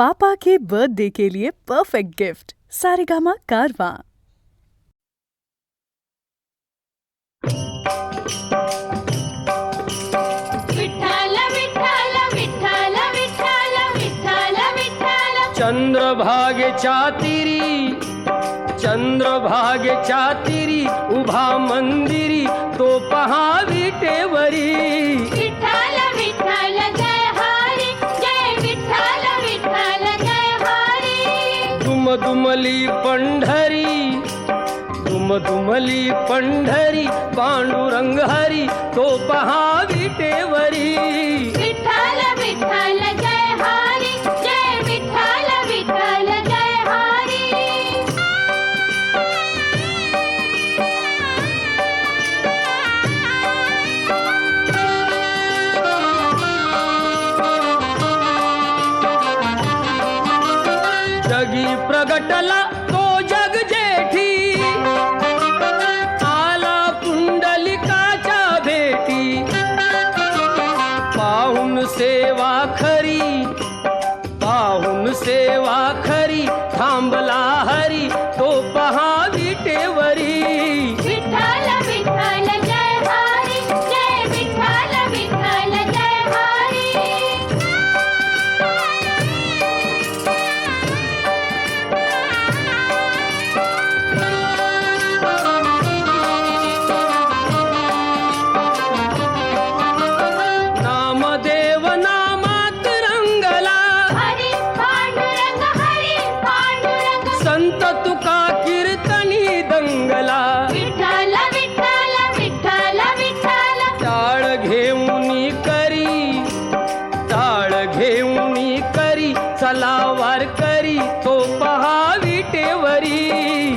पापा के birthday के लिए perfect gift Saregama कारवां। चंद्रभागेच्या तीरी उभा मंदिरी तो पहा विटेवरी। विठ्ठल विठ्ठल जय हरी, जय विठ्ठल विठ्ठल जय हरी। दुमदुमली पंढरी पांडुरंग हरी तो पहा विटेवरी। विठ्ठल विठ्ठल जय हरी, जय विठ्ठल विठ्ठल जय हरी। जगी प्रगटला तो जग जेठी, आला पुंडलिकाच्या भेटी। पाहुन सेवा खरी थांबला हरी तो पहा विटेवरी। विठ्ठल विठ्ठल जय हरी, जय विठ्ठल विठ्ठल जय हरी। नामदेव नामात रंगला, हरी पांडुरंग हरी पांडुरंग। संत तुका कीर्तनी दंगला। विठ्ठल विठ्ठल विठ्ठल विठ्ठल। टाळ घेऊनी करी चला वार करी तो पहा विटेवरी।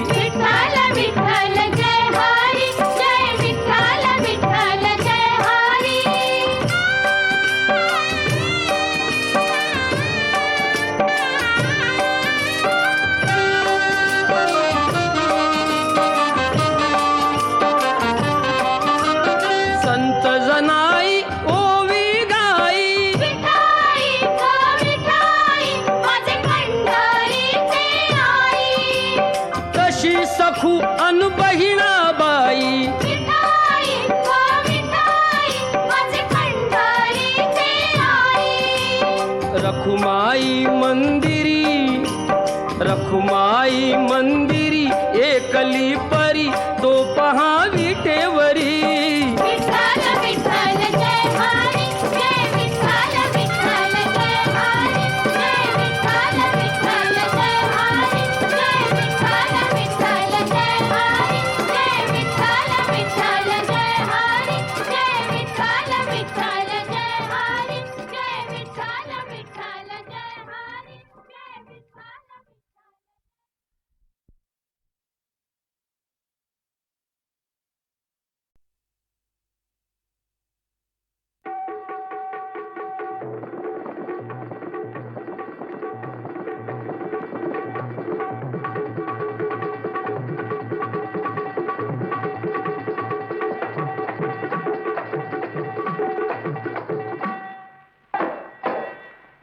विठ्ठल विठ्ठल जय हरी, जय विठ्ठल विठ्ठल जय हरी। संत जनाई ओवी गाई, विठाई ग विठाई माझे पंढरीचे आई। कशी सखू अन बहिणाबाई। विठाई ग विठाई माझे पंढरीचे आई। रखुमाई मंदिरी एकली परी तो पहा विटेवरी। विठ्ठल विठ्ठल जय हरी, जय विठ्ठल विठ्ठल जय हरी, जय विठ्ठल विठ्ठल जय हरी, जय विठ्ठल विठ्ठल जय हरी, जय विठ्ठल विठ्ठल जय हरी, जय विठ्ठल विठ्ठल जय हरी, जय विठ्ठल विठ्ठल जय हरी, जय विठ्ठल।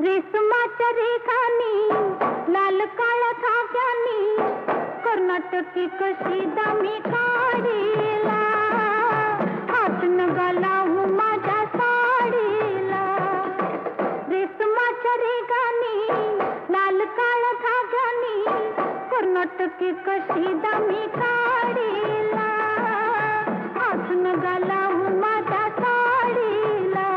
रेशमाच्या रेखानी लाल काळ्या धाग्यानी कर्नाटकी कशी दामी काढीला हातन घालावू माझ्या साडीला। रेशमाच्या रेखानी लाल काळ्या धाग्यानी कर्नाटकी कशी दामी काढीला हातन घालावू माझ्या साडीला।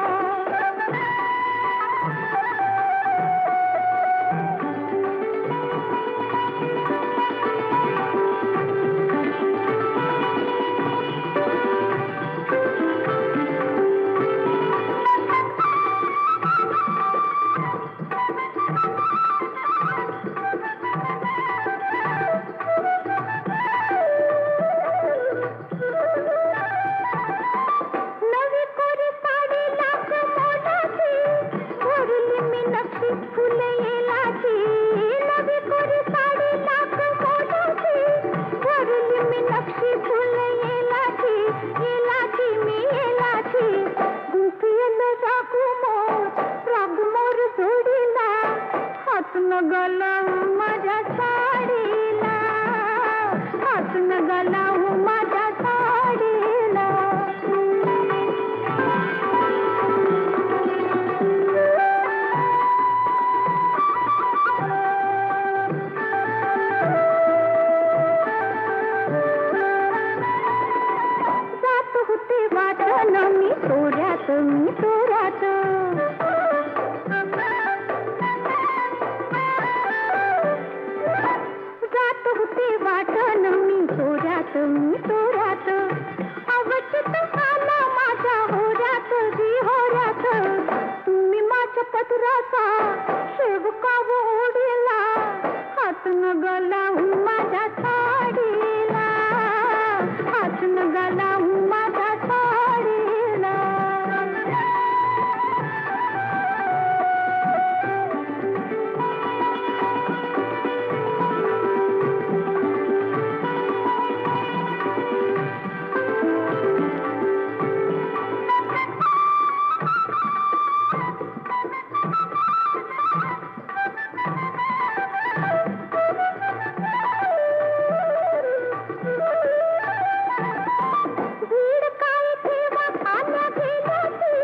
नग लावू माझ्या साडीला, हात नग लावू माझ्या साडीला. जात होते वाटण मी तोऱ्यात, मी तोऱ्यात. जात होते वाटण मी तोऱ्यात, मी तोऱ्यात. अवचित आला माझ्या होऱ्यात, जी होऱ्यात. तुम्ही माझ्या पदराचा शेवका ओढीला, हात नग लावू माझ्या साडीला, हात नग लावू माझ्या साडीला. वीड काय ठेवा आल्या गेल्याची,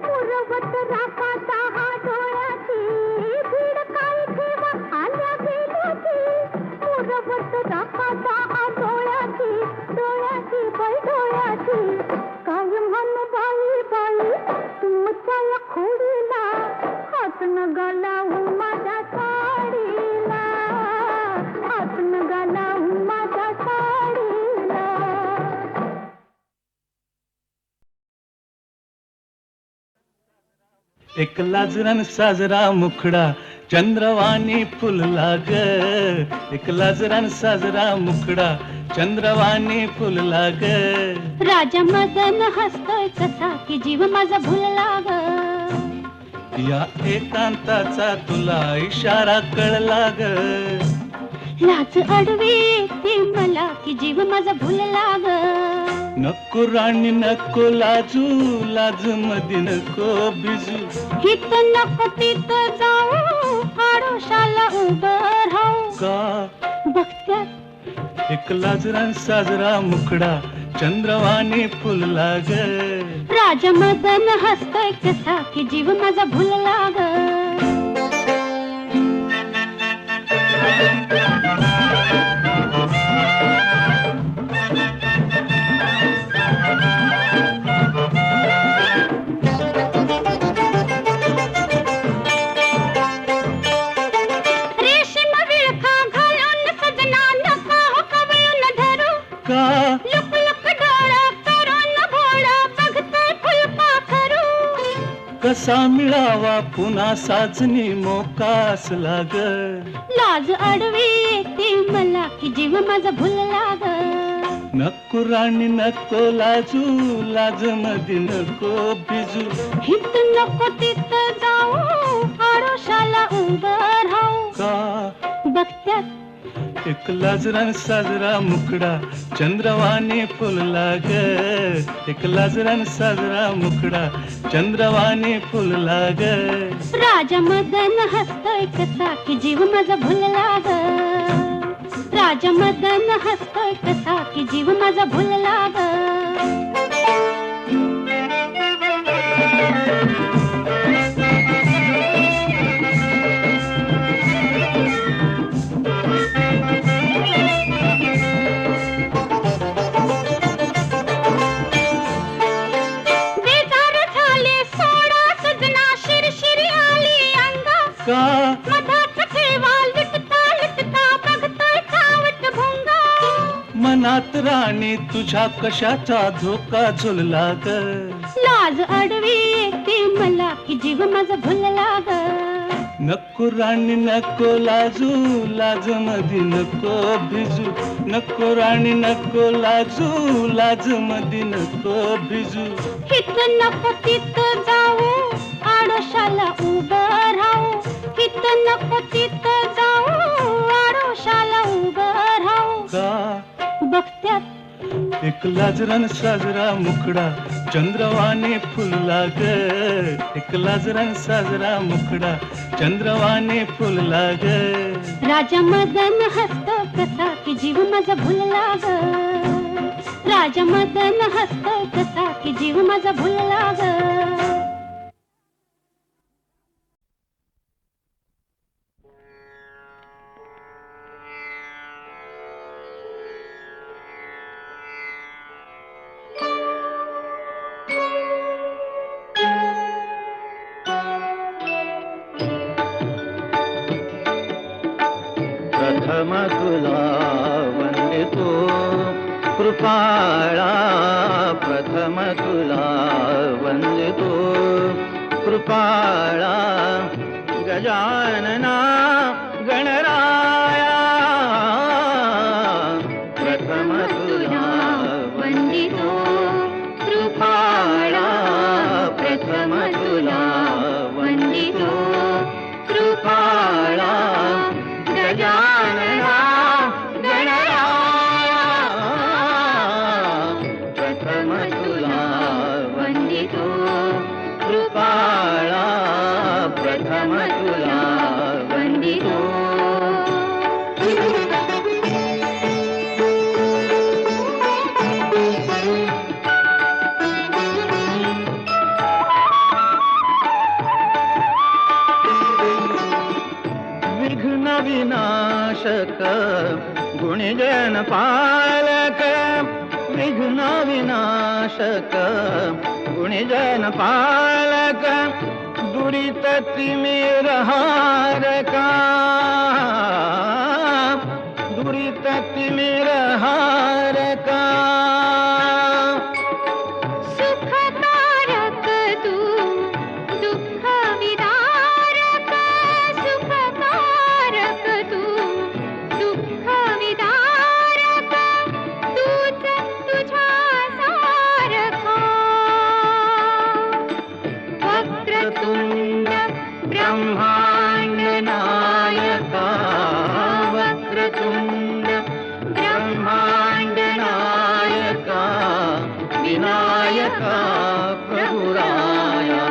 पुरवत राखाचा हा डोळ्याची. वीड काय ठेवा आल्या गेल्याची, पुरवत राखाचा हा डोळ्याची, डोळ्याची बाई डोळ्याची. काय म्हण बाई बाई तुमच्या या खोडीला, हात नग लावू माझ्या साडीला, हात नग लावू माझ्या साडीला. एक लाजरान साजरा मुखडा चंद्रवाणी फुलला ग. एक लाजरान साजरा मुखडा चंद्रवाणी फुलला ग. राजा मदन हसतोय कसा की जीव माझा भुलला ग. या एकांताचा तुला इशारा कळला ग. लाज अडवी येते मला की जीव माझा भुलला ग. नको राणी नको लाजू, लाज मध्ये नको बिजू. हित नको तिथं जाऊ, आडोशाला उभं राहू. का बघत्यात एक लाजरान साजरा मुखडा चंद्रवाणी फुलला ग. राजा मदन हसतोय कसा की जीव माझा भुलला ग. रेशीम विळखा घालून सजना नका हो कवळून धरू. का लुक लुक डोळा करून भोळा बघतोय फुलपाखरू. कसा मिळावा पुन्हा साजनी मोकास लाग. लाज अडवी येते मला की जीव माझा भुलला ग. नको राणी नको लाजू, लाज मध्ये नको बिजू. हित नको तिथं जाऊ, आडोशाला उभं राहू. का बघत्यात एक लाजरान साजरा मुखडा चंद्रवाणी फुलला ग. एक लाजरान साजरा मुखडा चंद्रवाणी फुलला ग. राजा मदन हसतोय कसा की जीव माझा भुलला ग. राजा मदन हसतोय कसा की जीव माझा भुलला ग. बेजार झाले सोडा सजना, शिरशिरी आली अंगा. का मधात ठेवा लुटता लुटता बघतोय चावट भोंगा. मनात राणी तुझ्या कशाचा धोका झुलला ग. लाज अडवी येते मला की जीव माझा भुलला ग. नको राणी नको लाजू, लाज मध्ये नको भिजू. नको राणी नको लाजू, लाज मध्ये नको भिजू. हित नको तिथं जाऊ, आडोशाला उभं राहू. हित नको तिथं जाऊ, आडोशाला उभं राहू. का बघत्यात एक लाजरान साजरा मुखडा चंद्रवाने फुलला ग एक लाजरान साजरा मुखडा चंद्रवाने फुलला ग राजा मदन हसतो कसा की जीव माझा भुलला ग राजा मदन हसतो कसा की जीव माझा भुलला ग प्रथम तुला वंदितो कृपाळा प्रथम तुला वंदितो कृपाळा गजानना गणराया प्रथम तुला वंदितो कृपाळा प्रथम तुला वंदितो कृपाळा गजानना गणराया प्रथम तुला वंदितो कृपाळा प्रथम तुला वंदितो विघ्न विनाशक गुणजन पालक विघ्न विनाशक गुणजन पालक दुरित तिमिर हारका दुरित तिमिर हारका सुखकारक तू दुःख विदारक सुखकारक तू दुःख विदारक तूच तुझ्या सारखा वक्रतुंड ब्रह्मांड नायका वक्रतुंड ब्रह्मांड नायका विनायका प्रभुराया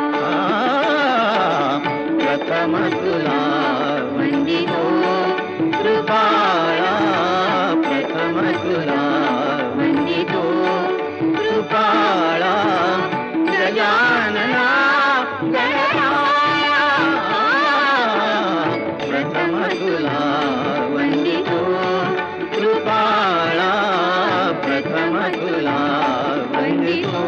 प्रथम तुला वंदितो कृपाळा प्रथम तुला वंदितो कृपाळा गजानना गणराया प्रथम तुला वंदितो कृपाळा प्रथम तुला वंदितो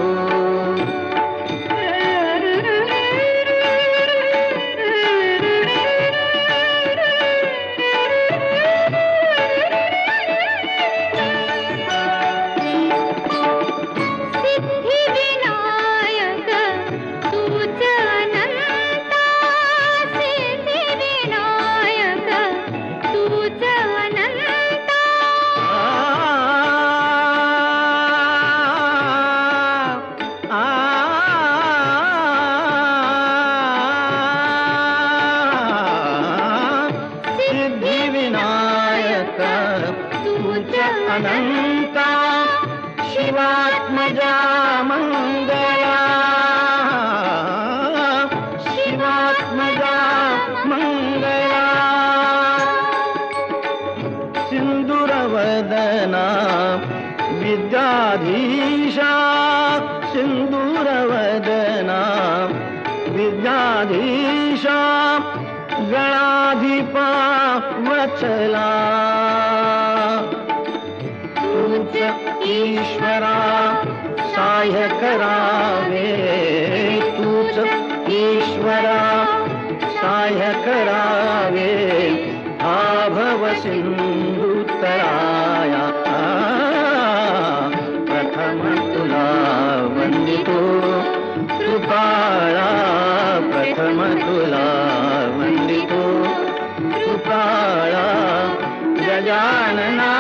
सिद्धिविनायक तूच अनंता सिद्धिविनायक तूच अनंता सिद्धिविनायक तूच अनंता शिवात्मजा मंगला शिवात्मजा मंगला सिंदूरवदना विद्याधीशा सिंदूरवदना विद्याधीशा गणाधिपा वचला तूच ईश्वरा सहाय्य करावे तूच ईश्वरा सहाय्य करावे आभव सिंधुतराया प्रथम तुला वंदितो कृपाळा प्रथम तुला वंदितो कृपाळा गजानना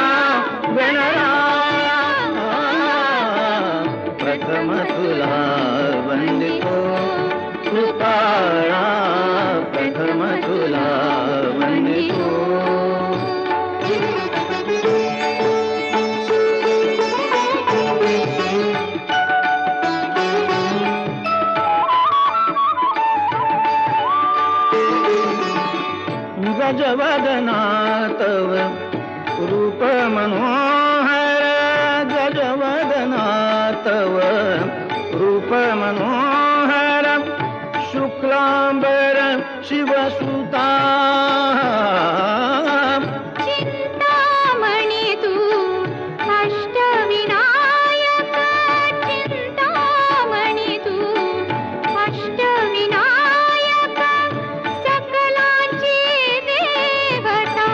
गणराया प्रथम तुला वंदितो कृपाळा प्रथम तुला वंदितो गजवदना तव रूप मनोहर गजवदना तव रूप मनोहर शुक्लांबर शिवसुता चिंतामणी तू अष्टविनायक चिंतामणी तू अष्टविनायक सकलांची देवता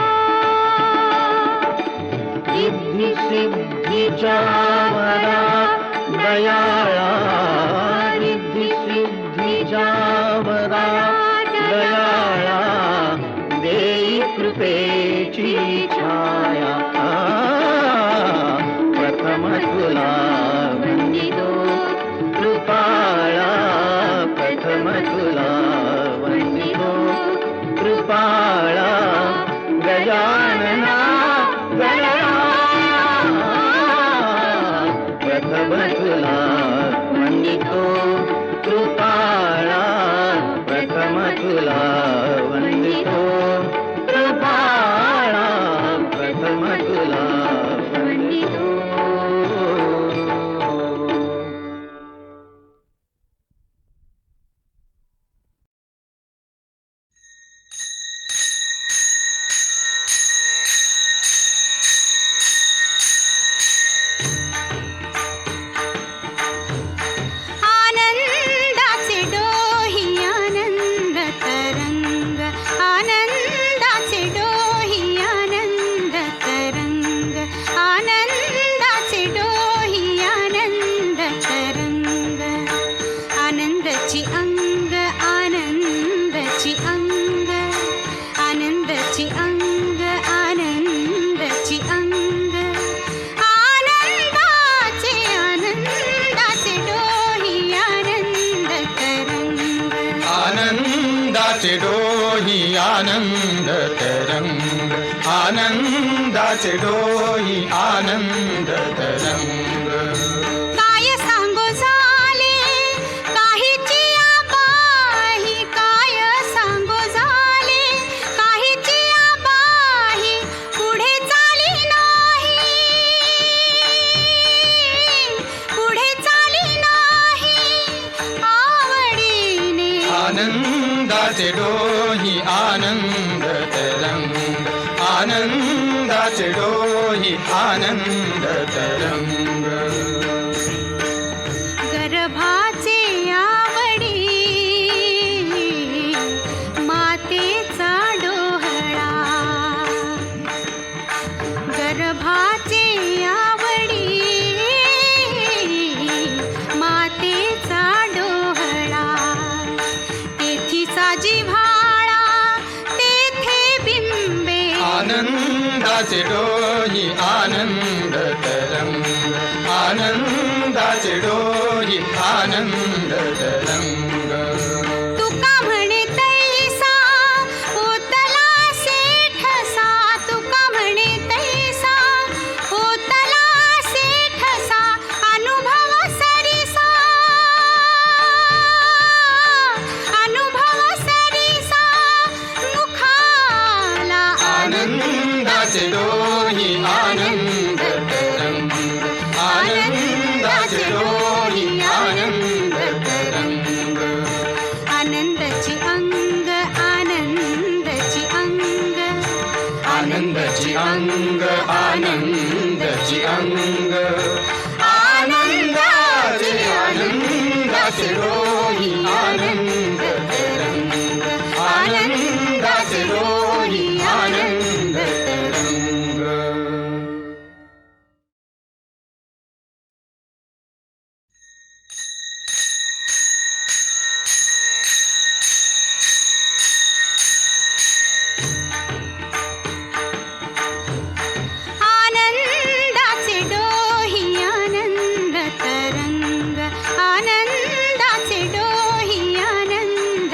सिद्धी सिद्धीच्या वरा दयाळा रिद्धी सिद्धीच्या वरा दयाळा देई कृपेची छाया प्रथम तुला वंदितो कृपाळा प्रथम तुला वंदितो कृपाळा गजानना गणा प्रथम तुला वंदितो कृपाळा प्रथम तुला वंदितो कृपाळा प्रथम तुला वंदितो आनंदाचे डोही आनंद तरंग आनंदाचे डोही आनंद तरंग आनंदाचे डोही आनंद तरंग आनंदाची अंग आनंदाची अंग आनंदाची अंग आनंदाची अंग आनंदाचे आनंदाचे डोही आनंद तरंग आनंदाचे डोही आनंद तरंग आनंदाचे डोही आनंद तरंग काय सांगू झाले काहीची आबाही काय सांगू झाले काहीची आबाही पुढे चाली नाही पुढे चाली नाही आवडीने आनंदाचे डोही आनंद तरंग आनंदाचे डोही आनंद तरंग गर्भाचे आवडी मातेचा डोहळा गर्भाचे आवडी मातेचा डोहळा तेथी साजी भाळा तेथे बिंबे आनंदाचे डोही आनंद तरंग आनंदाचे डोही आनंद तरंग तुका म्हणे तैसा होतला सेठसा तुका म्हणे तैसा होतला सेठसा अनुभव सरिसा मुखाला आनंदाचे डोही आनंद तरंग आनंदाचे डोही आनंद तरंग आनंदाची अंग आनंदाची अंग आनंदाची अंग आनंदाची अंग आनंदाचे आनंदाचे डोही आनंद तरंग आनंदाचे डोही आनंद तरंग आनंदाचे डोही आनंद तरंग आनंदाचे डोही आनंद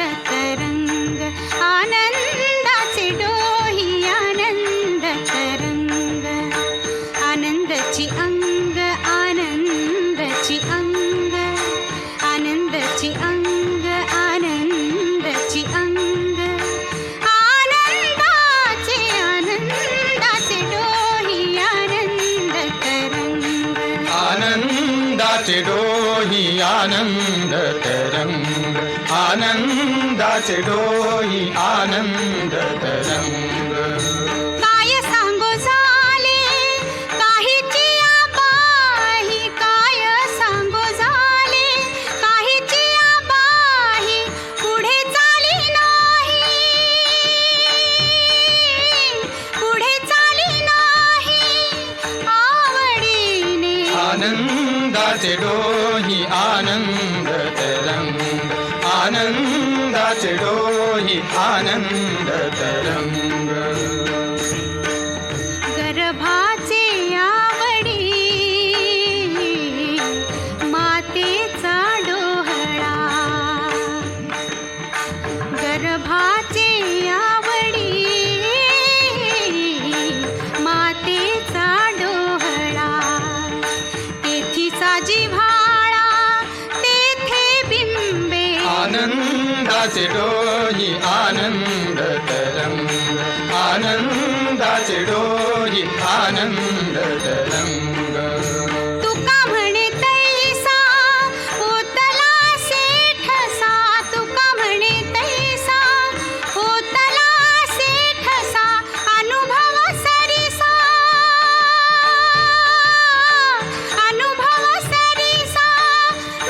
आनंदाचे डोही आनंद तरंग आनंदाचे डोही आनंद तरंग काय सांगू झाले काहीची आबाही काय सांगू झाले काहीची आबाही पुढे चाली नाही पुढे चाली नाही आवडीने आनंदाचे डोही आनंद तरंग आनंदाचे डोही आनंद तरंग गर्भाचे आवडी मातेचा डोहळा गर्भाचे आवडी मातेचा डोहळा तेथी साजी भाळा तेथे बिंबे आनंदाचे डोही आनंद तरंग आनंदाचे डोही आनंद तरंग तुका म्हणे तैसा होतला सेठसा तुका म्हणे तैसा होतला सेठसा अनुभव सरिसा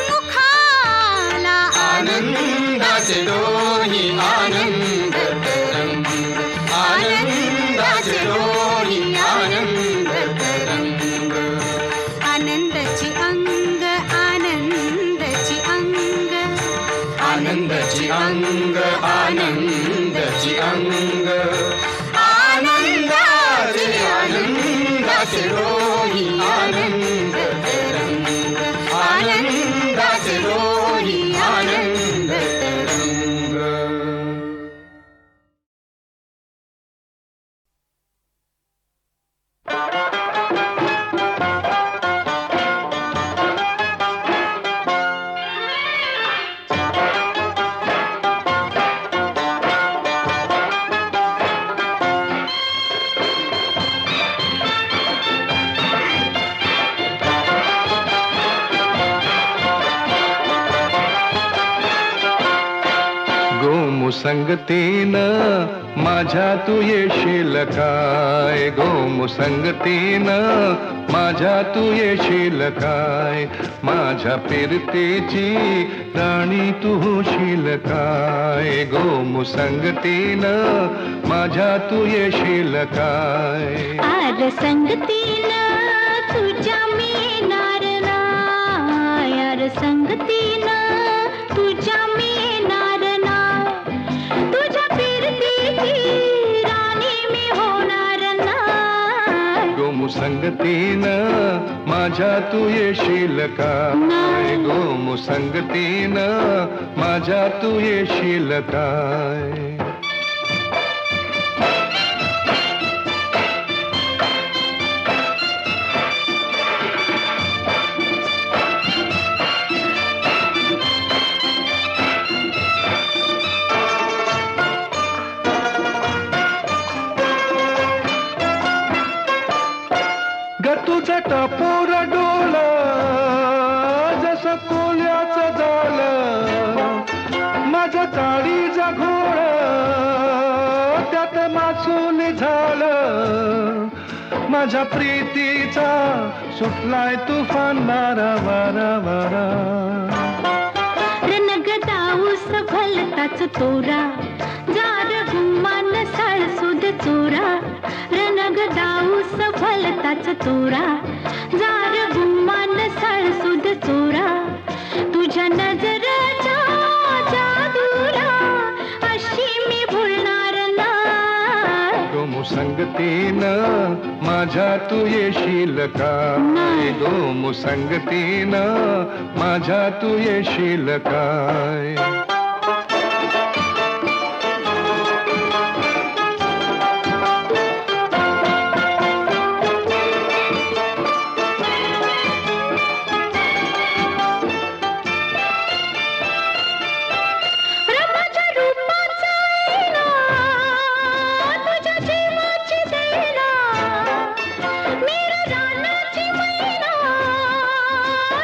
मुखाला आनंदाचे डोही आनंद तरंग आनंदाचे डोही आनंद तरंग आनंदाची अंग आनंदाची अंग आनंदाची अंग आनंदाची अंग आनंदाचे आनंदाचे डोही आनंद तरंग आनंदाचे डोही आनंद तरंग गोमुसंगतीनं माझ्या तू येशील काय गोमुसंगतीनं माझ्या तू येशील काय माझ्या फिरतेची राणी तू होशील काय गोमुसंगतीनं माझ्या तू येशील काय आर संगतीनं तुझ्या मी येणार नाय आर संगतीनं तुझ्या मी येणार नाय तुझ्या फिरतीची राणी मी होणार नाय गोमुसंगतीनं माझ्या तू येशील काय गोमुसंगतीनं माझ्या तू येशील काय तुझं टपोर डोला जसं कोल्याचं झालं माझ्या ताडीचा घोड त्यात मासून झालं माझ्या प्रीतीचा सुटलाय तुफान वारा वारा वारा रणगदाऊस भलताच तोरा जार गुमान साळसुद चोरा रणगदाऊस भलताच तोरा जार गुमान साळसुद चोरा तुझ्या नजरेच्या जादूला अशी मी भुलणार नाही गोमुसंगतीनं माझ्या तू येशील काय गोमुसंगतीनं माझ्या तू येशील काय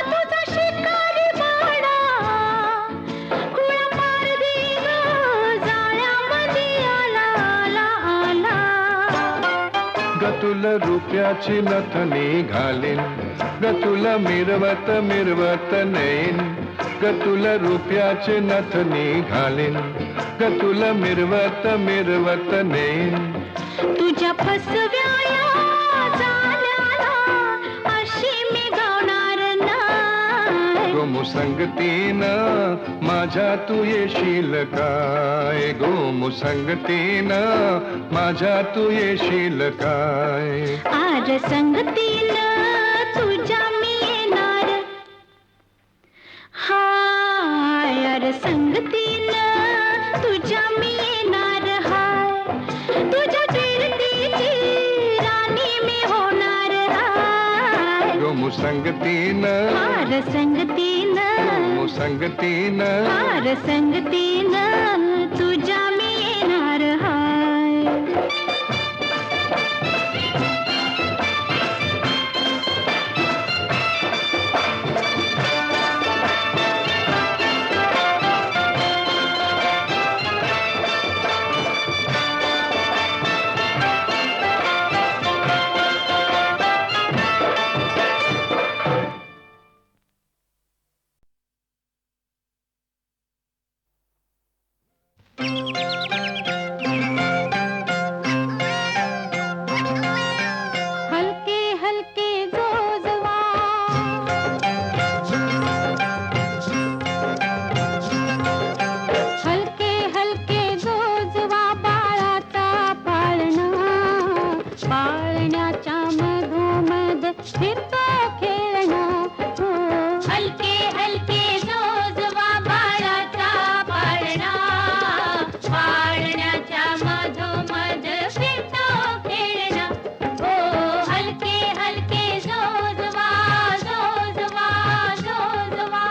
तुझा गतुल रुपयाची नथनी घालीन गतुल मिरवत मिरवत नेईन गतुल रुपयाची नथनी घालीन गतुल मिरवत मिरवत नेईन तुझ्या फसव्याला जाल्याला अशी मी गावणार नाही गोमुसंगतीनं माझ्या तू येशील काय गोमुसंगतीनं माझ्या तू येशील काय आर संगतीनं तुझ्या मी येणार हाय आर संगतीनं तुझ्या मी येणार हाय तुझ्या कीर्तीची राणी मी होणार हाय गोमुसंगतीनं आर संगतीनं गोमुसंगतीनं आर संगतीनं तुझ्या मी येणार हाय हलके हलके जोजवा हलके हलके जोजवा बाळाचा पाळणा पाळण्याच्या मधोमध फिरतो खेळणा हो. हलके हलके जोजवा बाळाचा पाळणा पाळण्याच्या मधोमध फिरतो खेळणा हो हलके हलके जोजवा जोजवा जोजवा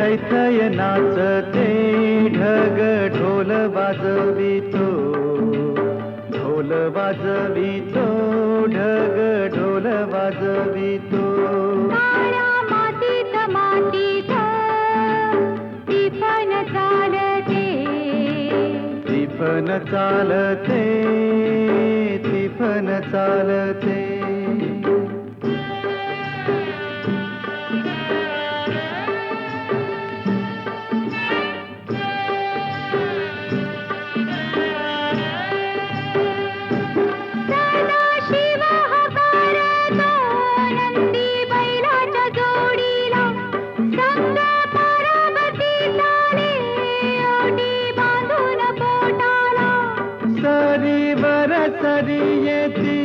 थैथय नाचते ढग ढोल वाजवितो, ढोल वाजवितो ढग ढोल वाजवितो. काळ्या मातीत मातीत टिपण चालते, टिपण चालते, टिपण चालते. सदाशिव हकारतो नंदी बैलाच्या जोडीला, संग पार्वती चाले ओटी बांधून पोटाला. सरीवर सरी येती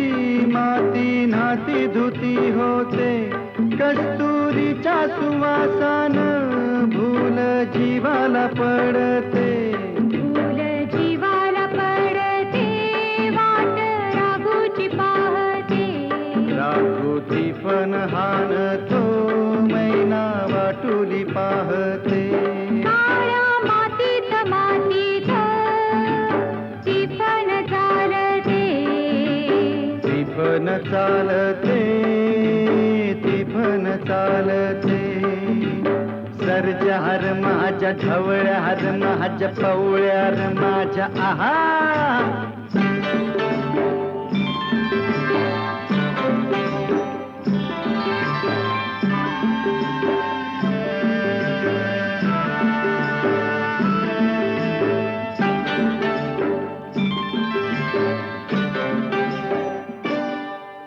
माती नाती धुती होते, कस्तुरीच्या सुवासान भूल जीवाला पडते. फूल जीवाला पडते वाट राघूची पाहते, राघुती पण हाणतो मैना वाटुली पाहते. काळ्या मातीत मातीत टिपण चालते, टिपण चालते, टिपण चालते. सर्जार माझ्या ढवळ्यार माझ्या पवळ्यार माझ्या आहा.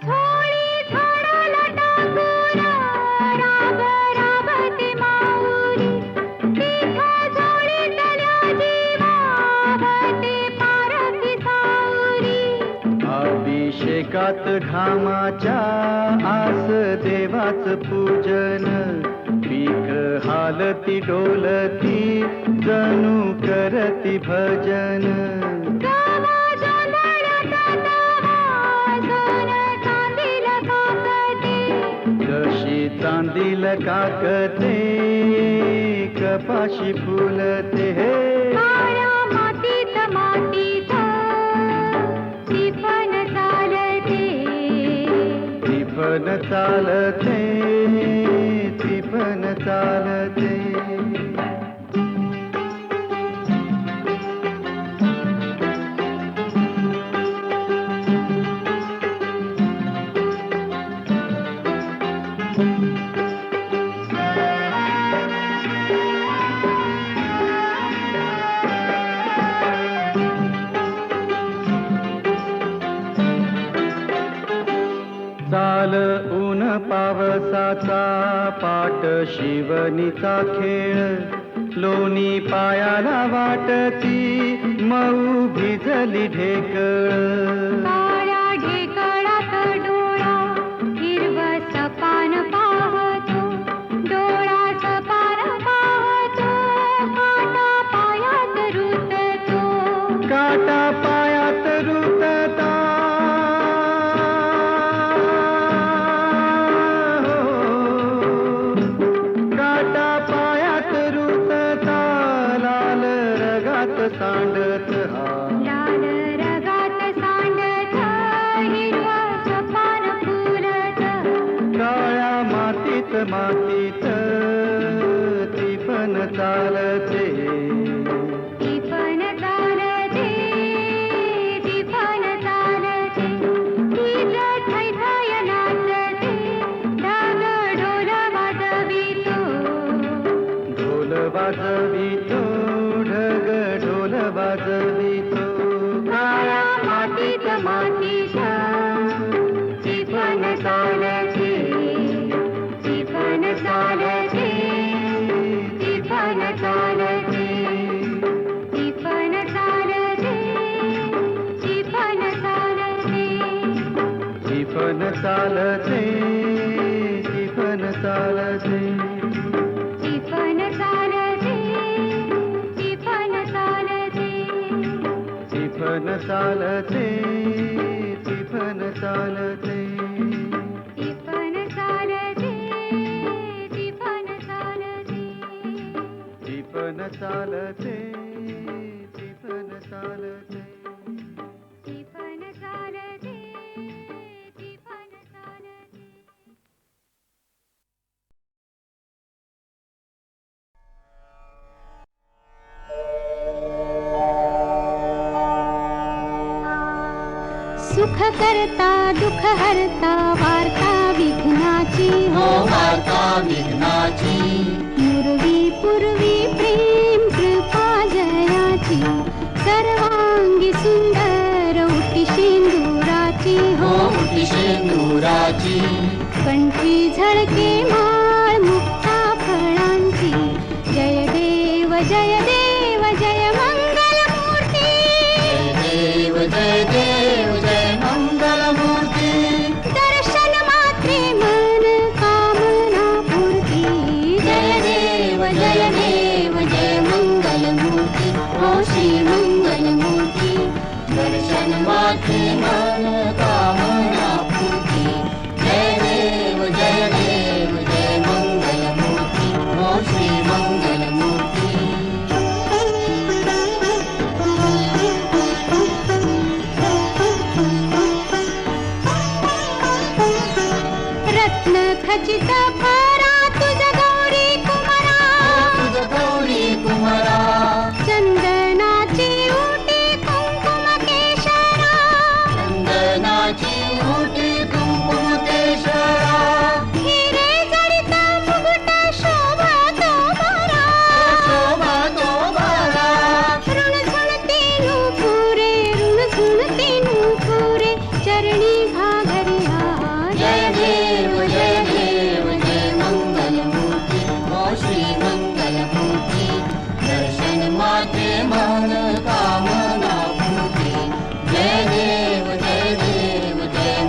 थोडी झाडाला टाकून राग राबते माऊली, तिथं जोडीतल्या जीवावते पारखी सावली. अभिषेकात घामाच्या आस देवाच पूजन, पीक हालती डोलती जणू करती भजन. गावा जोंधळ्यात वाजून चांदील काकते, जशी चांदील काकते कपाशी फुलते. काळ्या मातीत मातीत टिपण चालते, टिपण चालते, टिपण चालते. चाल ऊन पावसाचा पाट शिवनीचा खेळ, लोणी पायाला वाटती मऊ भिजली ढेकळ. काळ्या ढेकळात डोळा हिरवं सपान पाहतो, डोळा सपान पाहतो, काटा पायात रुततो, काटा पायात रुतता, काटा पायात रुतता, लाल रगात सांडत हा. लाल रगात सांडत हिरवं सपान फुलत. काळ्या मातीत मातीत टिपण चालते, टिपण चालते, टिपण चालते. तीच थैथय नाचते ढग ढोल वाजवितो, ढोल वाजवितो ढग ढोल वाजवितो. काळ्या मातीत मातीत टिपण चालते, टिपण चालते, टिपण चालते, टिपण चालते, टिपण चालते. टिपण चालते, टिपण चालते. टिपण चालते, टिपण चालते, टिपण चालते, टिपण चालते. टिपण चालते, टिपण चालते. चालते टिपण चालते टिपण चालते टिपण चालते. सुख करता दुःख हरता वार्ता विघ्नाची हो वार्ता विघ्नाची पूर्वी पूर्वी प्रेम कृपा जयाची सर्वांगी सुंदर उटी शेंदुराची हो उटी शेंदुराची कंठी झळके माळ मुक्ता फळांची जय देव जय देव जय मंगल मूर्ती. जय देव जय मंगल मूर्ती. दर्शन मात्रे मन कामना पूर्ती. जय देव जय मंगल मूर्ती. हो श्री मंगल मूर्ती. दर्शन मात्रे मन कामना पूर्ती. जय देव जय मंगल मूर्ती. हो श्री मंगल मूर्ती. रत्न खचित भरा तुझ गौरी कुमारा. तुझ गौरी कुमारा. चंदनाची उटी कुंकुम केशरा. चंदनाची उटी कुंकुम केशरा. हिरे जडित मुकुट शोभा तो बरा. शोभा तो बरा. ऋण झुणते नुपुरे ऋण झुणते नुपुरे चरणी घागरिया. जय देव जय मंगल मूर्ती. हो श्री मंगल मूर्ती. दर्शन मात्रे मन कामना पूर्ती. जय देव जय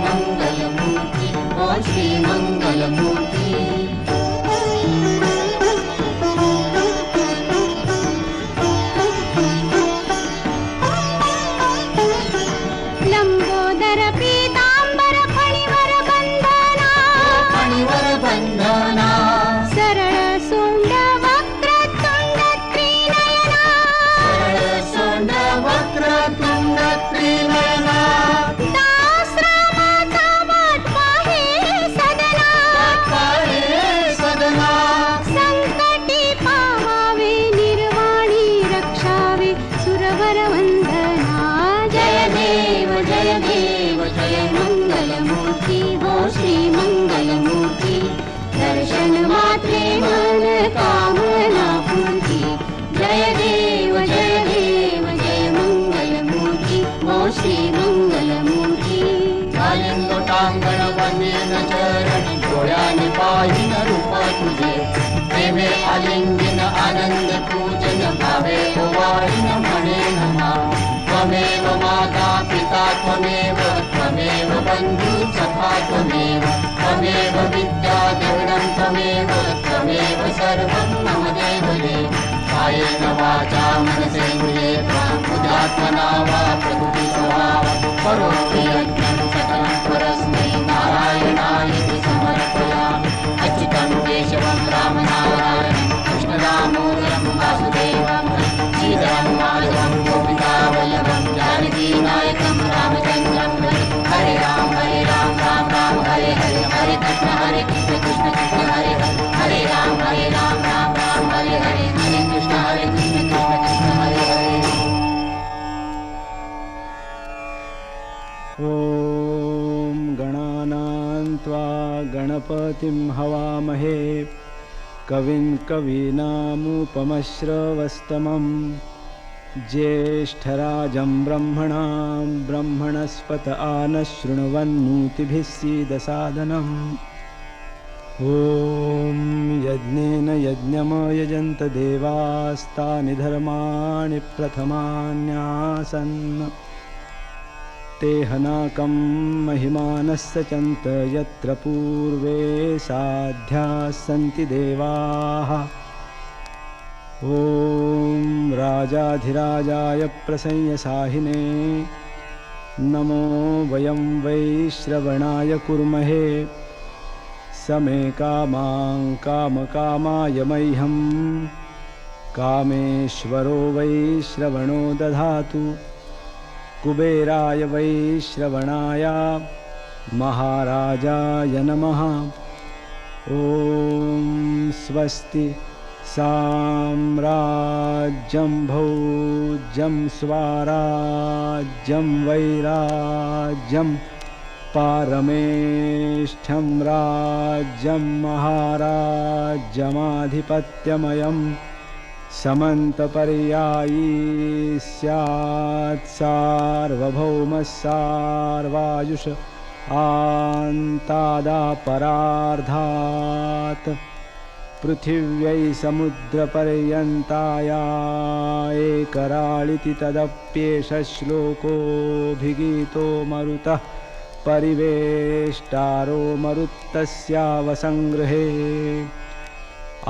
मंगल मूर्ती. हो श्री मंगल मूर्ती. लंबोदर पीतांबर फणीवर बंधना. फणीवर बंधना. सरळ सोंड वक्र तुंड त्रिनयना. सरळ सोंड वक्र तुंड त्रिनयना. दास रामाचा वाट पाहे सदना. पाहे सदना. संकटी पावावे निर्वाणी रक्षावे सुरवर वंदना. जय देव जय मंगल मूर्ती. हो श्री मंगल मूर्ती. दर्शन मात्रे मन कामना पूर्ती. जय देव जय मंगल मूर्ती. हो श्री मंगल मूर्ती. घालीन लोटांगण वंदीन चरण डोळ्याने पाहिन रूप तुझे. प्रेमे आलिंगन आनंद पूजन भावे ओवाळीन म्हणेन मा. त्वमेव माता पिता त्वमेव बंधू सखा त्वमेव विद्या देवनं त्वमेव सर्वं मम देवदेव. कायेन वाचा मनसेन्द्रिये बुद्ध्यात्मना वा प्रकृति स्वभाव करोमि यज्ञं सकलं परस्मै नारायणाय समर्पयामि. अच्युतं केशवं रामनारायणं कृष्णदामोदरं वासुदेवं श्रीधरं माधवं गोपिकावल्लभं जानकीनायकं रामचन्द्रं हरे राम राम राम हरे हरे हरे कृष्ण कृष्ण हरे हरे हरे राम राम राम हरे हरे हरे कृष्ण कृष्ण हरे हरे. ॐ गणानां त्वा गणपतिं हवामहे कविं कवीनामुपमश्रवस्तमं ज्येष्ठराजं ब्रह्मणस्पत आनशृण्वन्नोतिभिः सीदसादनम्. ॐ यज्ञेन यज्ञमयजन्त देवास्तानि धर्माणि प्रथमान्यासन्. ते हनाकं महिमानः सचन्त यत्र पूर्वे साध्याः सन्ति देवाः. ॐ राजाधिराजाय प्रसंयसाहिने नमो वयं वै श्रवणाय कुर्महे. समे कामां कामकामाय मह्यं कामेश्वरो वैश्रवणो दधातु कुबेराय वैश्रवणाय महाराजाय नमः। ॐ स्वस्ति साम्राज्यं भोज्यं स्वाराज्यं वैराज्यं पारमेष्ठ्यं राज्यं महाराज्यमाधिपत्यमयं समन्तपर्यायी स्यात् सार्वभौमः सार्वायुष आन्तादापरार्धात् पृथिव्यै समुद्रपर्यन्ताया एकराळिति तदप्येष श्लोकोऽभिगीतो मरुतः परिवेष्टारो मरुत्तस्यावसङ्गृहे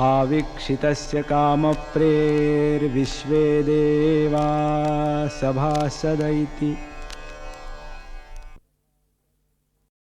आवीक्षितस्य कामप्रेर्विश्वे देवा सभासद इति।